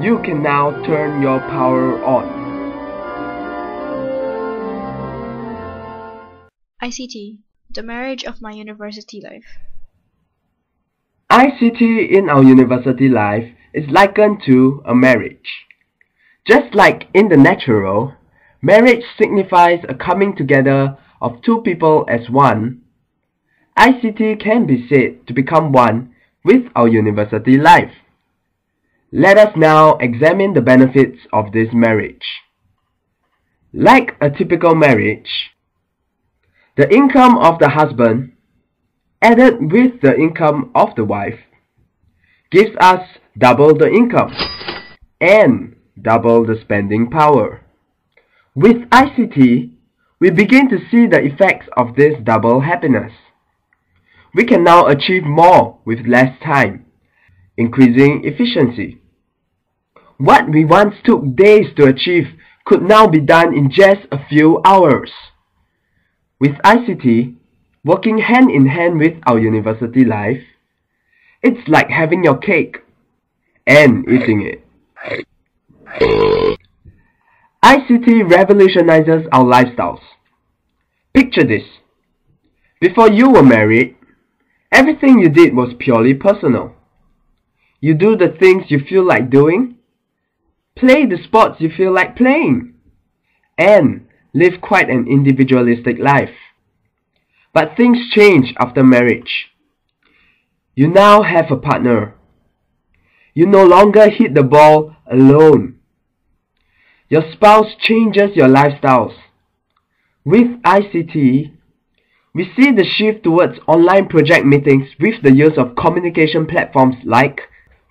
You can now turn your power on. ICT, the marriage of my university life. ICT in our university life is likened to a marriage. Just like in the natural, marriage signifies a coming together of two people as one. ICT can be said to become one with our university life. Let us now examine the benefits of this marriage. Like a typical marriage, the income of the husband added with the income of the wife gives us double the income and double the spending power. With ICT, we begin to see the effects of this double happiness. We can now achieve more with less time, increasing efficiency. What we once took days to achieve could now be done in just a few hours. With ICT, working hand in hand with our university life, it's like having your cake and eating it. ICT revolutionizes our lifestyles. Picture this. Before you were married, everything you did was purely personal. You do the things you feel like doing, play the sports you feel like playing, and live quite an individualistic life. But things change after marriage. You now have a partner. You no longer hit the ball alone. Your spouse changes your lifestyles. With ICT, we see the shift towards online project meetings with the use of communication platforms like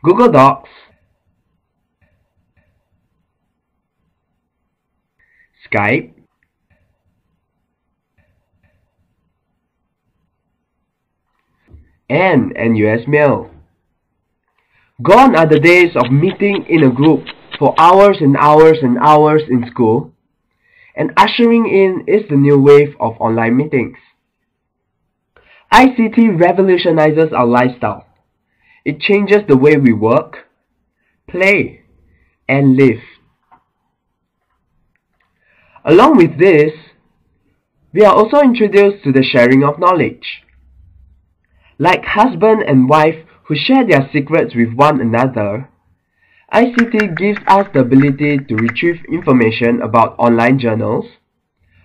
Google Docs, Skype, and NUS Mail. Gone are the days of meeting in a group for hours and hours and hours in school, and ushering in is the new wave of online meetings. ICT revolutionizes our lifestyle. It changes the way we work, play, and live. Along with this, we are also introduced to the sharing of knowledge. Like husband and wife who share their secrets with one another, ICT gives us the ability to retrieve information about online journals,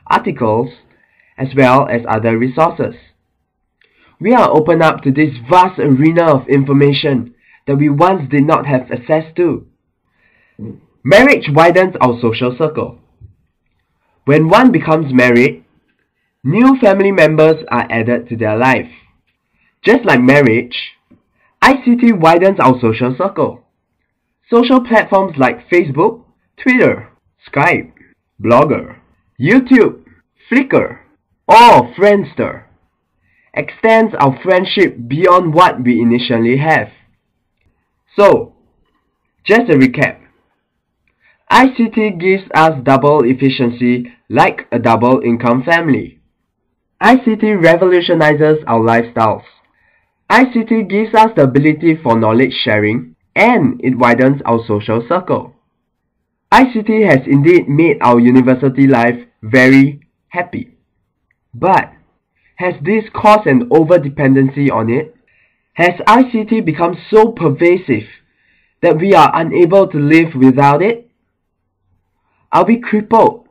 articles, as well as other resources. We are open up to this vast arena of information that we once did not have access to. Marriage widens our social circle. When one becomes married, new family members are added to their life. Just like marriage, ICT widens our social circle. Social platforms like Facebook, Twitter, Skype, Blogger, YouTube, Flickr, or Friendster extends our friendship beyond what we initially have. So, just a recap. ICT gives us double efficiency like a double income family. ICT revolutionizes our lifestyles. ICT gives us the ability for knowledge sharing, and it widens our social circle. ICT has indeed made our university life very happy. But has this caused an over-dependency on it? Has ICT become so pervasive that we are unable to live without it? Are we crippled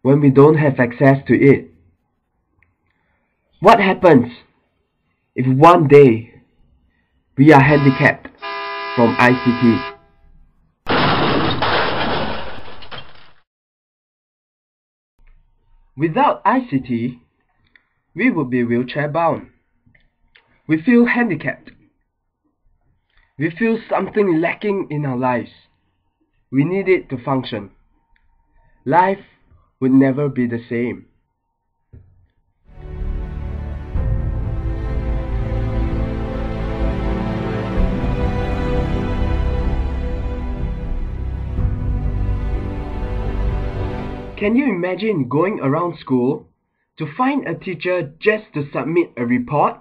when we don't have access to it? What happens if one day we are handicapped from ICT? Without ICT, we would be wheelchair bound. We feel handicapped. We feel something lacking in our lives. We need it to function. Life would never be the same. Can you imagine going around school to find a teacher just to submit a report?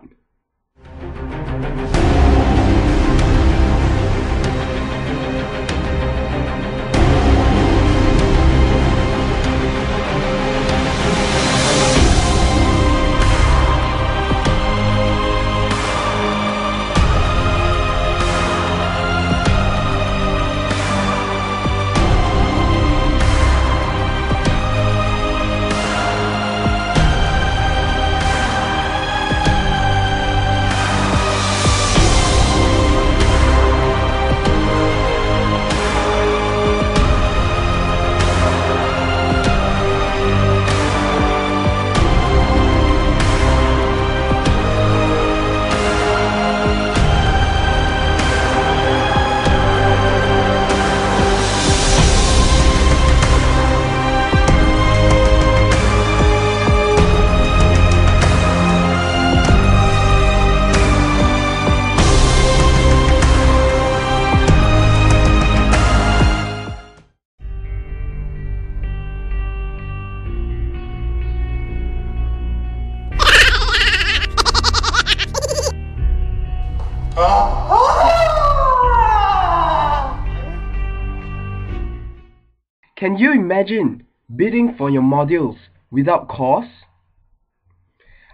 Can you imagine bidding for your modules without course?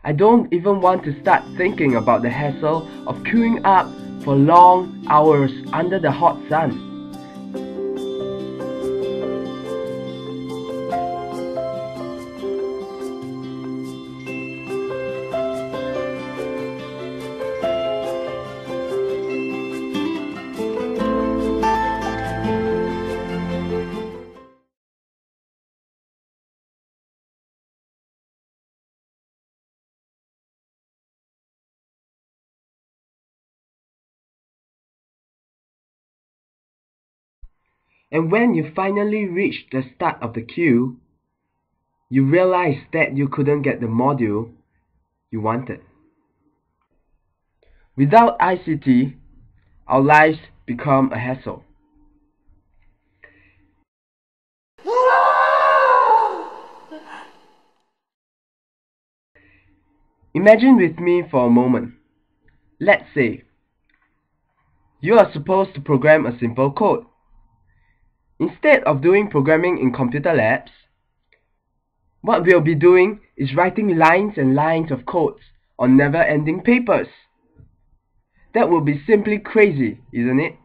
I don't even want to start thinking about the hassle of queuing up for long hours under the hot sun. And when you finally reach the start of the queue, you realize that you couldn't get the module you wanted. Without ICT, our lives become a hassle. Imagine with me for a moment. Let's say you are supposed to program a simple code. Instead of doing programming in computer labs, what we'll be doing is writing lines and lines of codes on never-ending papers. That would be simply crazy, isn't it?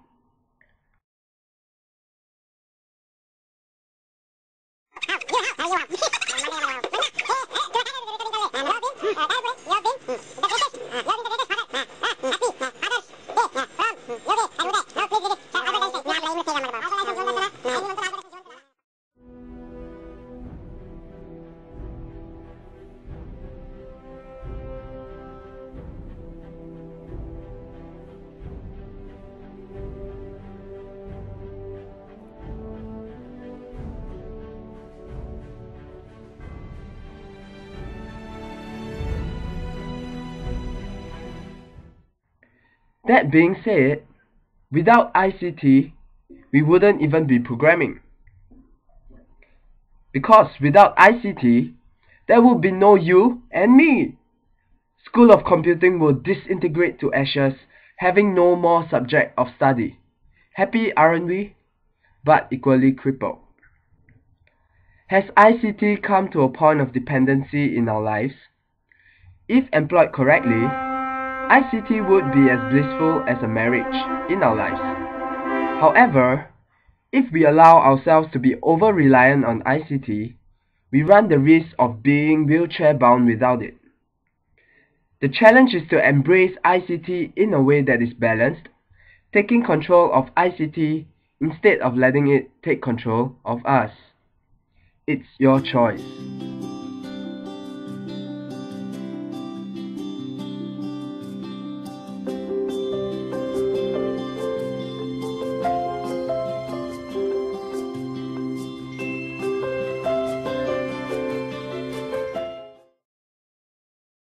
That being said, without ICT, we wouldn't even be programming. Because without ICT, there would be no you and me. School of Computing will disintegrate to ashes, having no more subject of study. Happy, aren't we? But equally crippled. Has ICT come to a point of dependency in our lives? If employed correctly, ICT would be as blissful as a marriage in our lives. However, if we allow ourselves to be over-reliant on ICT, we run the risk of being wheelchair-bound without it. The challenge is to embrace ICT in a way that is balanced, taking control of ICT instead of letting it take control of us. It's your choice.